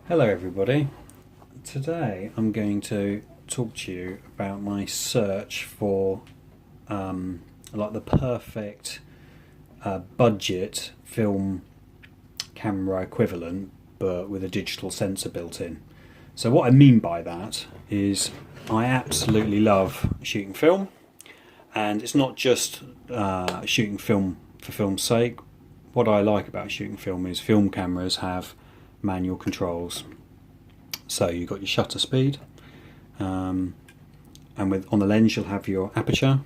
Hello everybody. Today I'm going to talk to you about my search for like the perfect budget film camera equivalent, but with a digital sensor built in. So what I mean by that is I absolutely love shooting film, and it's not just shooting film for film's sake. What I like about shooting film is film cameras have manual controls. So you've got your shutter speed, and on the lens you'll have your aperture,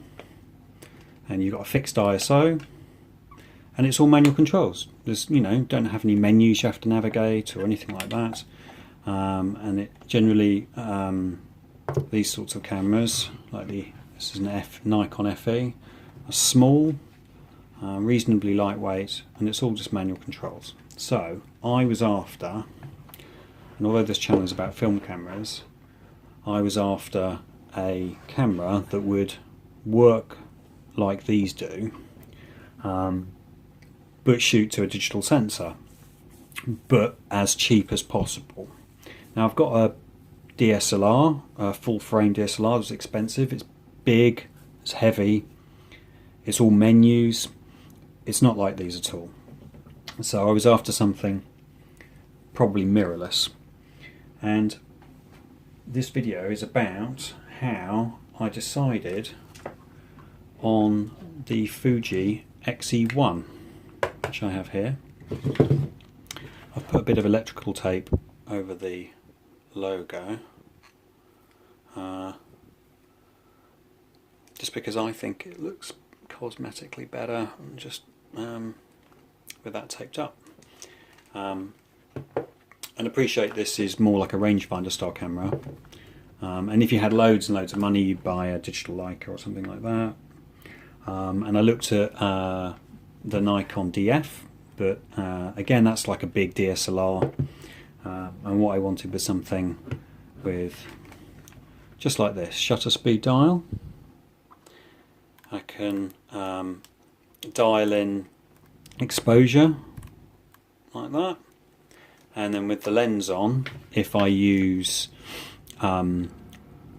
and you've got a fixed ISO, and it's all manual controls. There's don't have any menus you have to navigate or anything like that, and it generally these sorts of cameras like this is an Nikon FE, are small, reasonably lightweight, and it's all just manual controls. So I was after, and although this channel is about film cameras, I was after a camera that would work like these do, but shoot to a digital sensor, but as cheap as possible. Now I've got a DSLR, a full frame DSLR. It's expensive, it's big, it's heavy, it's all menus. It's not like these at all. So I was after something probably mirrorless, and this video is about how I decided on the Fuji XE1, which I have here. I've put a bit of electrical tape over the logo, just because I think it looks cosmetically better just with that taped up. And appreciate this is more like a rangefinder style camera, and if you had loads and loads of money you'd buy a digital Leica or something like that. And I looked at the Nikon DF, but again that's like a big DSLR, and what I wanted was something with just like this shutter speed dial. I can dial in exposure like that, and then with the lens on, if I use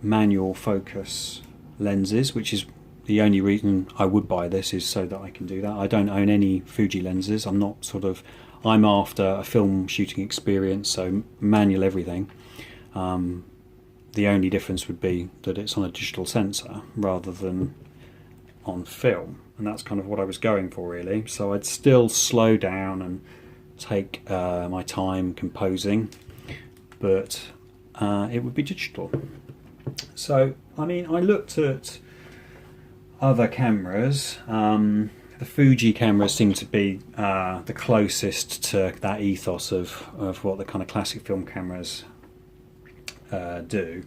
manual focus lenses, which is the only reason I would buy this, is so that I can do that. I don't own any Fuji lenses. I'm after a film shooting experience, so manual everything. The only difference would be that it's on a digital sensor rather than on film, and that's kind of what I was going for really. So I'd still slow down and take my time composing, but it would be digital. So I mean, I looked at other cameras. The Fuji cameras seem to be the closest to that ethos of what the kind of classic film cameras do.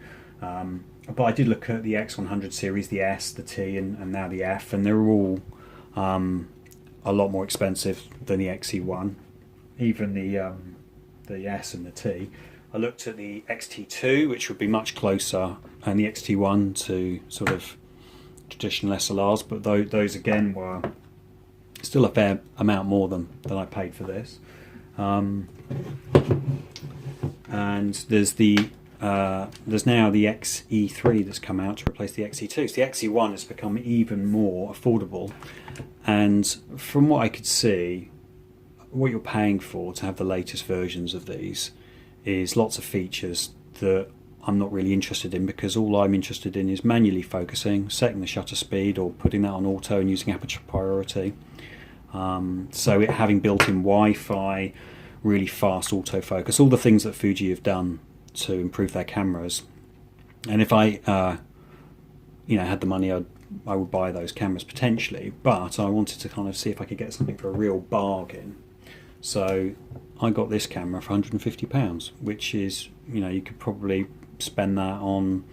But I did look at the X100 series, the S, the T, and now the F, and they're all a lot more expensive than the XE1, even the S and the T. I looked at the XT2, which would be much closer, and the XT1 to sort of traditional SLRs, but those again were still a fair amount more than I paid for this. And there's now the XE3 that's come out to replace the XE2. So the XE1 has become even more affordable, and from what I could see, what you're paying for to have the latest versions of these is lots of features that I'm not really interested in, because all I'm interested in is manually focusing, setting the shutter speed or putting that on auto and using aperture priority. So it having built-in Wi-Fi, really fast autofocus, all the things that Fuji have done to improve their cameras. And if I had the money, I would buy those cameras potentially, but I wanted to kind of see if I could get something for a real bargain. So I got this camera for £150, which is, you could probably spend that on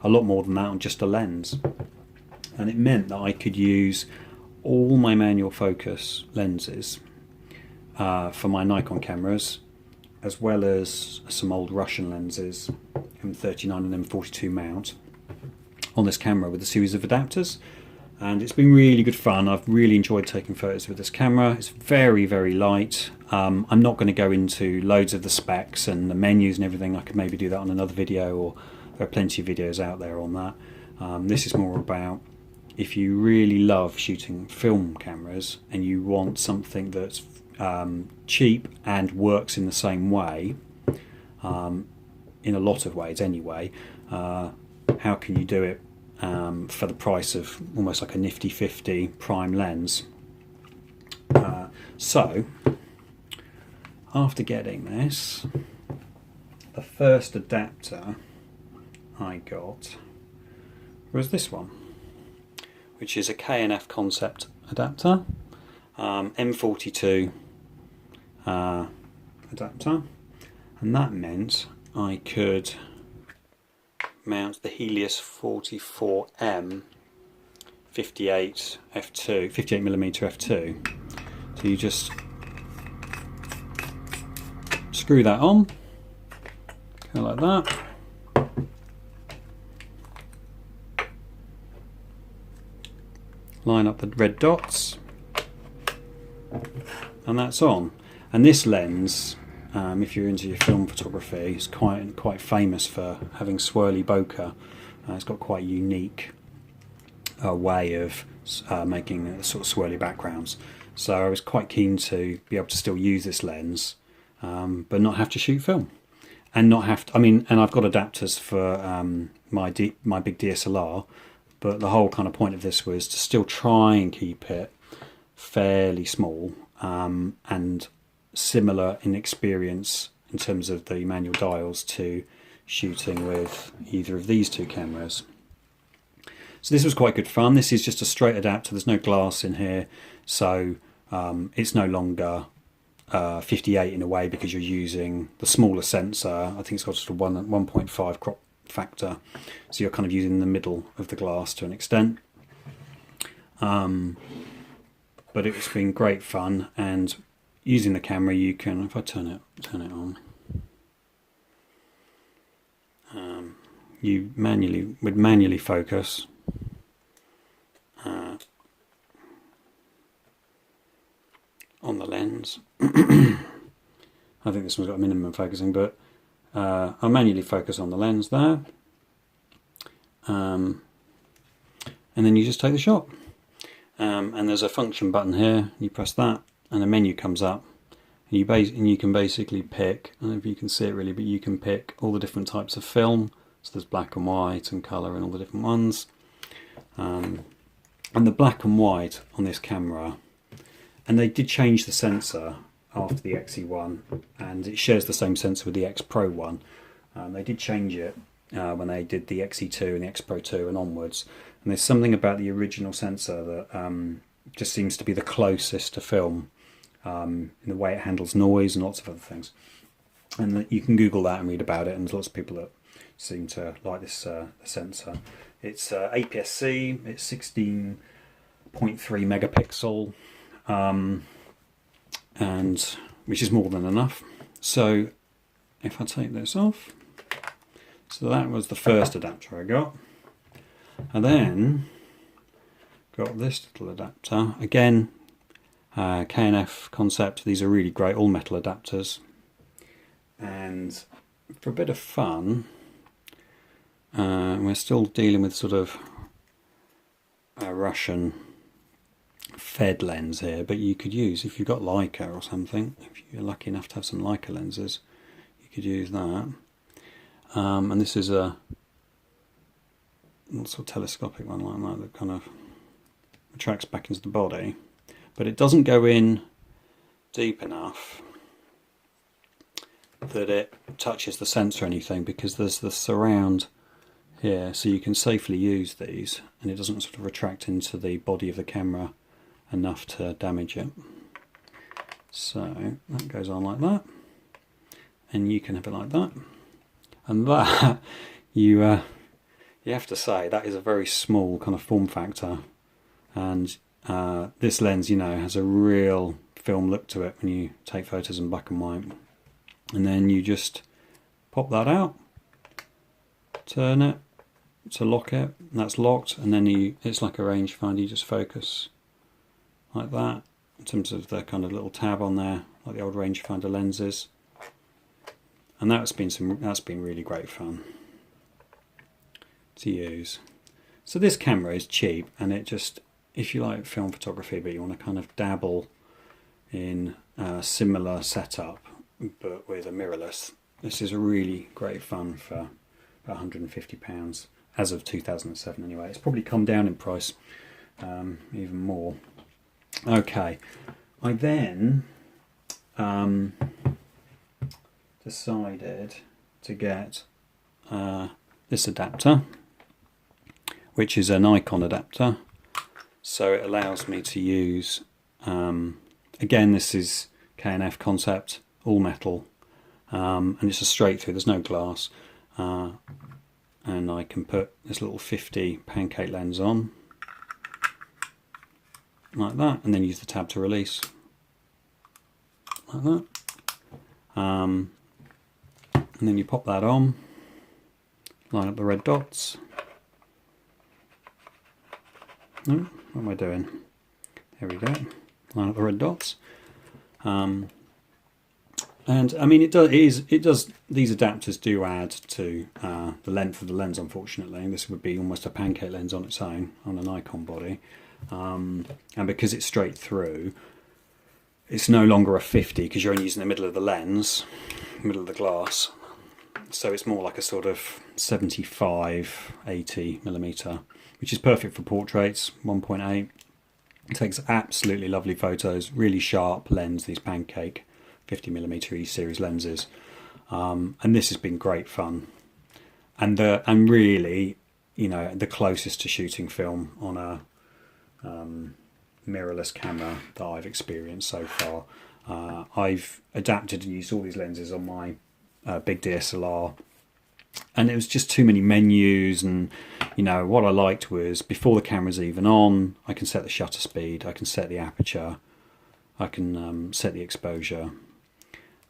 a lot more than that on just a lens. And it meant that I could use all my manual focus lenses for my Nikon cameras, as well as some old Russian lenses, M39 and M42 mount, on this camera with a series of adapters. And it's been really good fun. I've really enjoyed taking photos with this camera. It's very, very light. I'm not going to go into loads of the specs and the menus and everything. I could maybe do that on another video, or there are plenty of videos out there on that. This is more about if you really love shooting film cameras and you want something that's cheap and works in the same way, in a lot of ways anyway, how can you do it for the price of almost like a nifty 50 prime lens? So after getting this, the first adapter I got was this one, which is a K&F concept adapter, M42 adapter, and that meant I could mount the Helios 44M 58 f2, 58mm f2. So you just screw that on, go like that. Line up the red dots, and that's on. And this lens, if you're into your film photography, is quite famous for having swirly bokeh. It's got quite a unique way of making sort of swirly backgrounds. So I was quite keen to be able to still use this lens, but not have to shoot film, and not have to. I mean, and I've got adapters for my big DSLR. But the whole kind of point of this was to still try and keep it fairly small and similar in experience in terms of the manual dials to shooting with either of these two cameras. So this was quite good fun. This is just a straight adapter. There's no glass in here, so it's no longer 58 in a way, because you're using the smaller sensor. I think it's got sort of 1.5 crop factor, so you're kind of using the middle of the glass to an extent, but it's been great fun. And using the camera, you can, if I turn it on, you would manually focus on the lens. I think this one's got a minimum focusing, but I'll manually focus on the lens there, and then you just take the shot. And there's a function button here. You press that, and a menu comes up, and you can basically pick. I don't know if you can see it really, but you can pick all the different types of film. So there's black and white and colour and all the different ones. And the black and white on this camera, and they did change the sensor after the XE1, and it shares the same sensor with the X Pro one. They did change it when they did the XE2 and the X Pro 2 and onwards, and there's something about the original sensor that just seems to be the closest to film in the way it handles noise and lots of other things. And you can Google that and read about it, and there's lots of people that seem to like this sensor. It's APS-C, it's 16.3 megapixel, and which is more than enough. So if I take this off, so that was the first adapter I got, and then got this little adapter again, K&F concept. These are really great all metal adapters, and for a bit of fun, we're still dealing with sort of a Russian fed lens here, but you could use, if you've got Leica or something, if you're lucky enough to have some Leica lenses, you could use that. And this is a sort of telescopic one like that kind of retracts back into the body, but it doesn't go in deep enough that it touches the sensor or anything, because there's the surround here, so you can safely use these, and it doesn't sort of retract into the body of the camera enough to damage it. So that goes on like that, and you can have it like that, and that you have to say that is a very small kind of form factor, and this lens, you know, has a real film look to it when you take photos in black and white. And then you just pop that out, turn it to lock it, and that's locked, and then it's like a rangefinder. You just focus like that, in terms of the kind of little tab on there, like the old rangefinder lenses. And that's been really great fun to use. So this camera is cheap, and it just, if you like film photography but you want to kind of dabble in a similar setup but with a mirrorless, this is a really great fun for about £150 as of 2007 anyway. It's probably come down in price even more. Okay, I then decided to get this adapter, which is a Nikon adapter. So it allows me to use, again, this is K&F concept, all metal, and it's a straight through, there's no glass, and I can put this little 50 pancake lens on like that, and then use the tab to release like that, and then you pop that on, line up the red dots. No, what am I doing? There we go. Line up the red dots. And I mean, it does. These adapters do add to the length of the lens. Unfortunately, this would be almost a pancake lens on its own on a Nikon body, and because it's straight through, it's no longer a 50 because you're only using the middle of the lens, middle of the glass. So it's more like a sort of 75, 80 millimeter, which is perfect for portraits. 1.8. It takes absolutely lovely photos. Really sharp lens. These pancake 50mm E series lenses, and this has been great fun, and really, you know, the closest to shooting film on a mirrorless camera that I've experienced so far. I've adapted and used all these lenses on my big DSLR, and it was just too many menus, and you know what I liked was before the camera's even on, I can set the shutter speed, I can set the aperture, I can set the exposure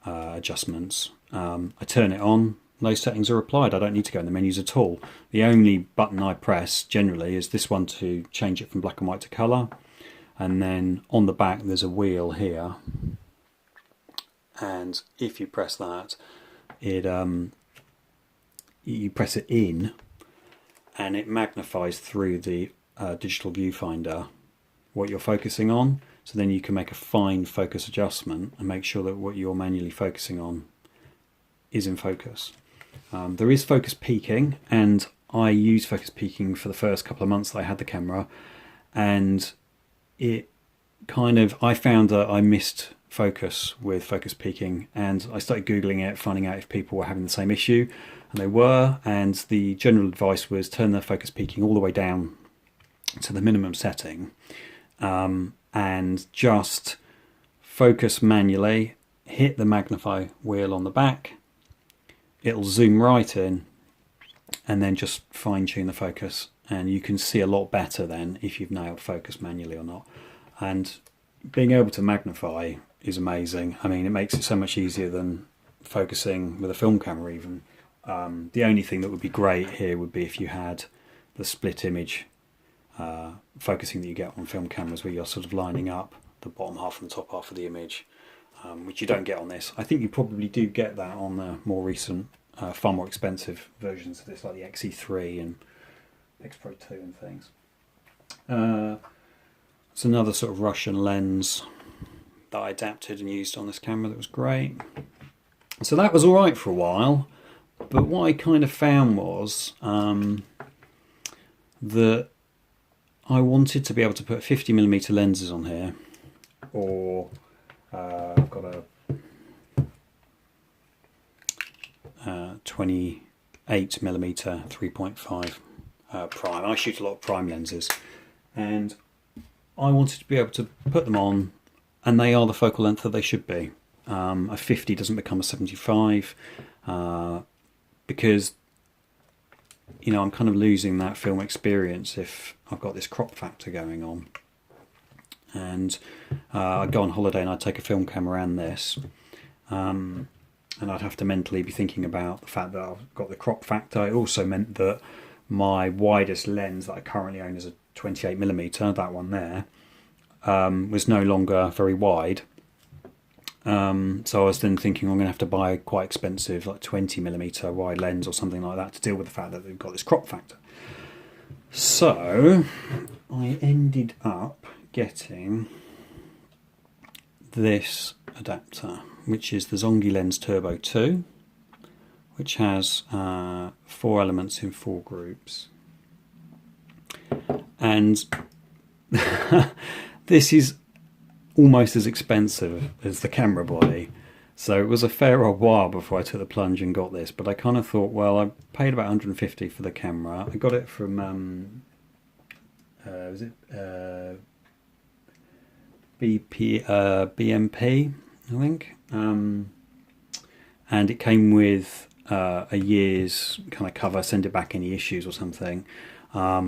adjustments. I turn it on, those settings are applied. I don't need to go in the menus at all. The only button I press generally is this one to change it from black and white to colour, and then on the back there's a wheel here, and if you press that, it you press it in and it magnifies through the digital viewfinder what you're focusing on. So then you can make a fine focus adjustment and make sure that what you're manually focusing on is in focus. There is focus peaking, and I used focus peaking for the first couple of months that I had the camera, and it kind of, I found that I missed focus with focus peaking, and I started Googling it, finding out if people were having the same issue, and they were, and the general advice was turn the focus peaking all the way down to the minimum setting, and just focus manually, hit the magnify wheel on the back, it'll zoom right in, and then just fine tune the focus, and you can see a lot better then if you've nailed focus manually or not. And being able to magnify is amazing. I mean, it makes it so much easier than focusing with a film camera even. The only thing that would be great here would be if you had the split image focusing that you get on film cameras, where you're sort of lining up the bottom half and the top half of the image, which you don't get on this. I think you probably do get that on the more recent, far more expensive versions of this, like the XE3 and X Pro 2 and things. It's another sort of Russian lens that I adapted and used on this camera that was great. So that was alright for a while, but what I kind of found was that I wanted to be able to put 50mm lenses on here, or I've got a 28mm 3.5 prime. I shoot a lot of prime lenses, and I wanted to be able to put them on, and they are the focal length that they should be. A 50 doesn't become a 75 because, you know, I'm kind of losing that film experience if I've got this crop factor going on. And I'd go on holiday and I'd take a film camera and this, and I'd have to mentally be thinking about the fact that I've got the crop factor. It also meant that my widest lens that I currently own is a 28mm, that one there. was no longer very wide. So I was then thinking I'm going to have to buy a quite expensive, like 20mm wide lens or something like that to deal with the fact that they've got this crop factor. So I ended up getting this adapter, which is the Zongi Lens Turbo 2, which has 4 elements in 4 groups. And this is almost as expensive as the camera body, so it was a fair old while before I took the plunge and got this. But I kind of thought, well, I paid about 150 for the camera. I got it from was it BMP, I think, and it came with a year's kind of cover, send it back any issues or something, at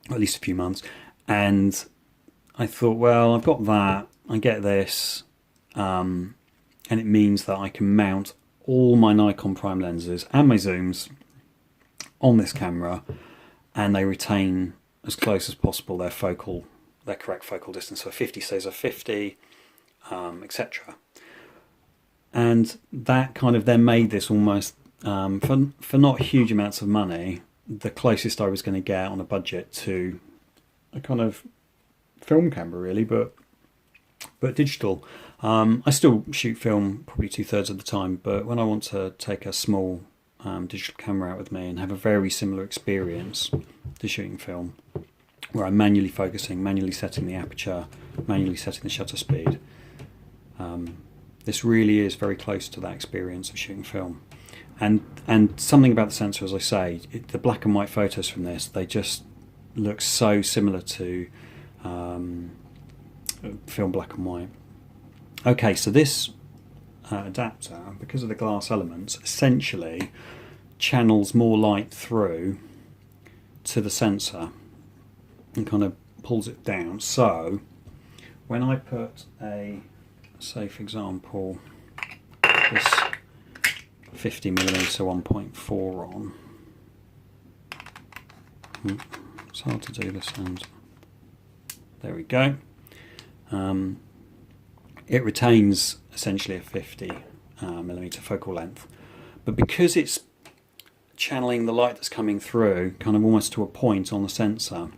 least a few months. And I thought, well, I've got that, I get this, and it means that I can mount all my Nikon prime lenses and my zooms on this camera, and they retain as close as possible their correct focal distance. So 50 stays a 50, etc. And that kind of then made this almost, for not huge amounts of money, the closest I was going to get on a budget to a kind of film camera, really, but digital. I still shoot film probably 2/3 of the time, but when I want to take a small digital camera out with me and have a very similar experience to shooting film, where I'm manually focusing, manually setting the aperture, manually setting the shutter speed, this really is very close to that experience of shooting film. And something about the sensor, as I say, the black and white photos from this, they just look so similar to film black and white. Okay, so this adapter, because of the glass elements, essentially channels more light through to the sensor and kind of pulls it down. So when I put a, say for example, this 50mm 1.4 on, it's hard to do this hand. There we go. It retains essentially a 50mm focal length, but because it's channeling the light that's coming through kind of almost to a point on the sensor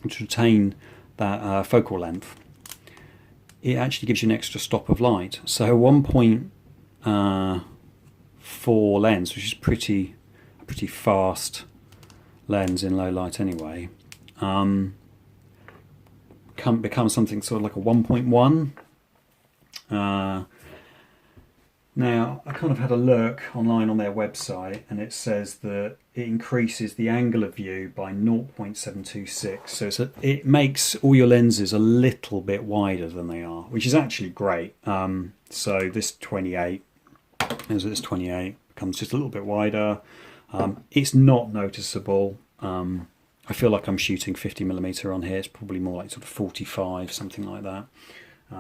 to retain that focal length, it actually gives you an extra stop of light. So 1.4 lens, which is pretty fast lens in low light anyway, becomes something sort of like a 1.1. Now, I kind of had a look online on their website, and it says that it increases the angle of view by 0.726. So it makes all your lenses a little bit wider than they are, which is actually great. So this 28, as this 28, becomes just a little bit wider. It's not noticeable. I feel like I'm shooting 50mm on here. It's probably more like sort of 45, something like that,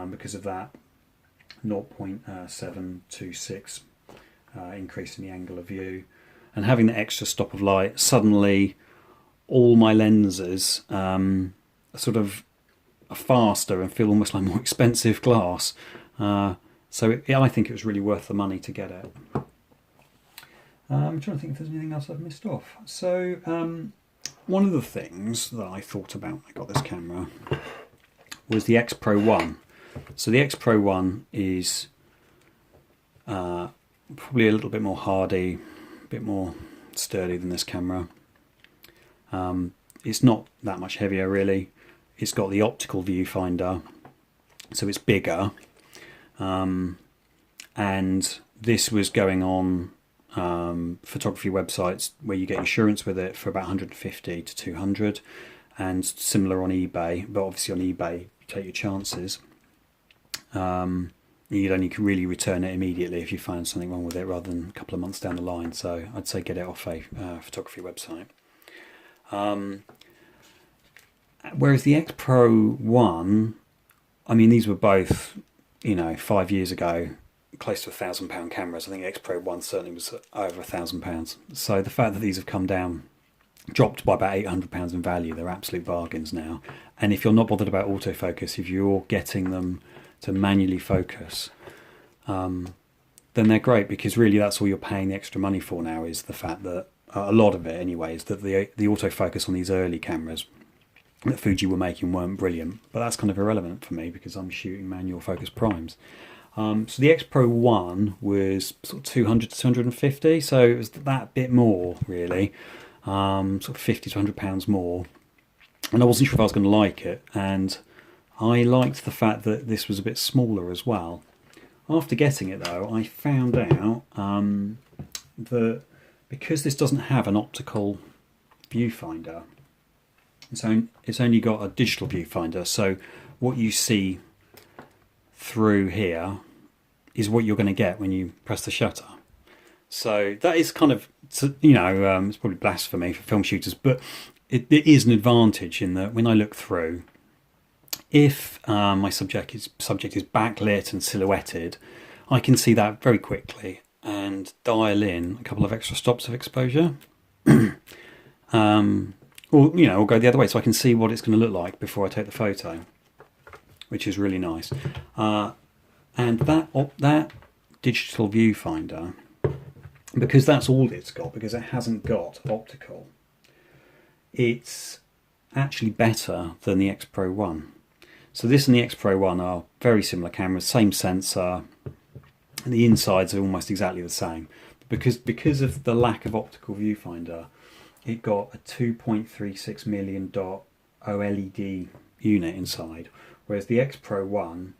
because of that 0.726 increase in the angle of view. And having the extra stop of light, suddenly all my lenses sort of are faster and feel almost like more expensive glass. I think it was really worth the money to get it. I'm trying to think if there's anything else I've missed off. So one of the things that I thought about when I got this camera was the X Pro 1. So the X Pro 1 is probably a little bit more hardy, a bit more sturdy than this camera. It's not that much heavier really. It's got the optical viewfinder, so it's bigger. And this was going on photography websites where you get insurance with it for about 150 to 200, and similar on eBay, but obviously on eBay you take your chances. You'd only really return it immediately if you find something wrong with it, rather than a couple of months down the line. So I'd say get it off a photography website. Whereas the X Pro 1, I mean, these were both, 5 years ago, close to £1,000 cameras. I think X Pro 1 certainly was over £1,000. So the fact that these have come down dropped by about £800 in value. They're absolute bargains now. And if you're not bothered about autofocus, if you're getting them to manually focus, then they're great, because really that's all you're paying the extra money for now, is the fact that a lot of it anyway is that the autofocus on these early cameras that Fuji were making weren't brilliant, but that's kind of irrelevant for me because I'm shooting manual focus primes. So the X Pro 1 was sort of 200 to 250, so it was that bit more really, sort of 50 to £100 more, and I wasn't sure if I was going to like it, and I liked the fact that this was a bit smaller as well. After getting it though, I found out that because this doesn't have an optical viewfinder, it's only got a digital viewfinder, so what you see through here is what you're going to get when you press the shutter. So that is kind of, it's probably blasphemy for film shooters, but it is an advantage in that when I look through, if my subject is backlit and silhouetted, I can see that very quickly and dial in a couple of extra stops of exposure. Or go the other way, so I can see what it's going to look like before I take the photo, which is really nice. And that digital viewfinder, because that's all it's got, because it hasn't got optical, it's actually better than the X Pro 1. So this and the X Pro 1 are very similar cameras, same sensor, and the insides are almost exactly the same. Because of the lack of optical viewfinder, it got a 2.36 million dot OLED unit inside, whereas the X Pro 1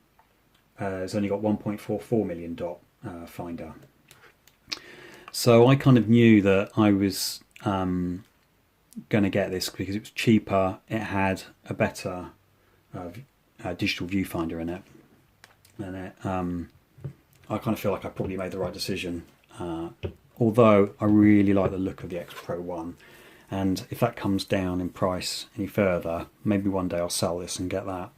has only got 1.44 million dot finder. So I kind of knew that I was going to get this because it was cheaper, it had a better digital viewfinder in it, and I kind of feel like I probably made the right decision, although I really like the look of the X Pro 1, and if that comes down in price any further, maybe one day I'll sell this and get that.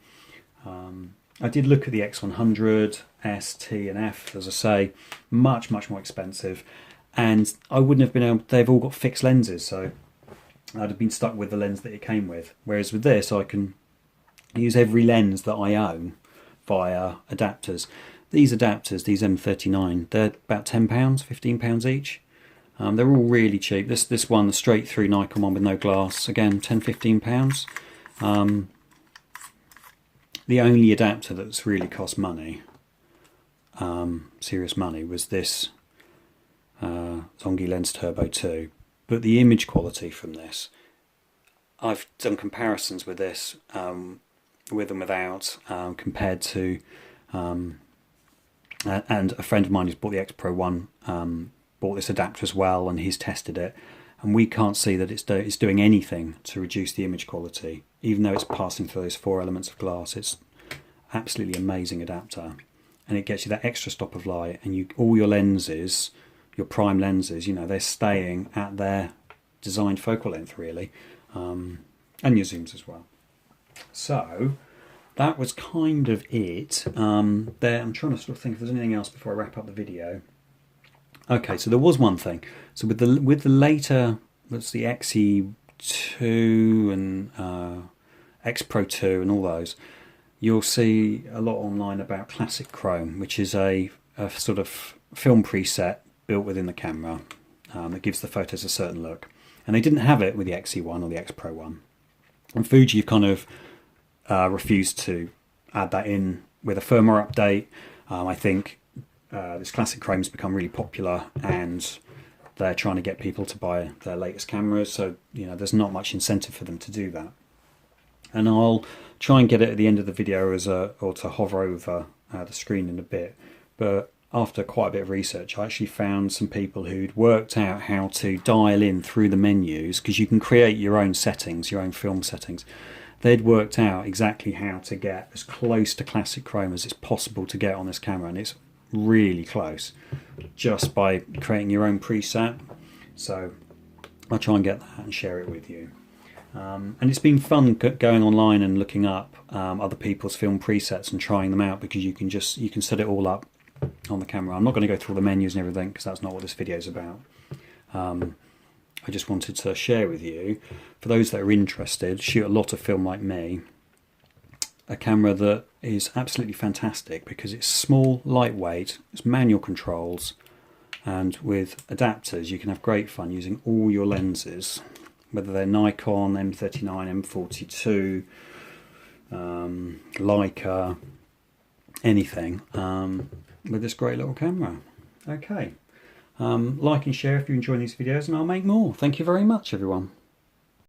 I did look at the X100, S, T and F, as I say, much more expensive, and I wouldn't have been able, they've all got fixed lenses, so I'd have been stuck with the lens that it came with, whereas with this I can use every lens that I own via adapters. These adapters, these M39, they're about £10, £15 each. They're all really cheap. This one, the straight through Nikon one with no glass, again £10, £15. The only adapter that's really cost money, serious money, was this Zongi Lens Turbo 2. But the image quality from this, I've done comparisons with this, with and without, compared to, and a friend of mine who's bought the X Pro 1 bought this adapter as well, and he's tested it, and we can't see that it's doing anything to reduce the image quality, even though it's passing through those 4 elements of glass. It's absolutely amazing adapter, and it gets you that extra stop of light, and all your lenses, your prime lenses, they're staying at their designed focal length really, and your zooms as well. So that was kind of it. I'm trying to sort of think if there's anything else before I wrap up the video. Okay, so there was one thing. So with the later, that's the XE2 and X Pro 2 and all those, you'll see a lot online about classic chrome, which is a sort of film preset built within the camera that gives the photos a certain look. And they didn't have it with the XE1 or the X Pro 1. And Fuji kind of refused to add that in with a firmware update. I think this classic chrome's become really popular, and they're trying to get people to buy their latest cameras, so there's not much incentive for them to do that. And I'll try and get it at the end of the video or to hover over the screen in a bit. But after quite a bit of research, I actually found some people who'd worked out how to dial in through the menus, because you can create your own settings, your own film settings. They'd worked out exactly how to get as close to classic chrome as it's possible to get on this camera, and it's really close just by creating your own preset. So I'll try and get that and share it with you. And it's been fun going online and looking up other people's film presets and trying them out, because you can set it all up on the camera. I'm not going to go through all the menus and everything because that's not what this video is about. I just wanted to share with you, for those that are interested, shoot a lot of film like me, a camera that is absolutely fantastic because it's small, lightweight, it's manual controls, and with adapters you can have great fun using all your lenses, whether they're Nikon, M39, M42, Leica, anything, with this great little camera. Okay, like and share if you enjoy these videos, and I'll make more. Thank you very much, everyone.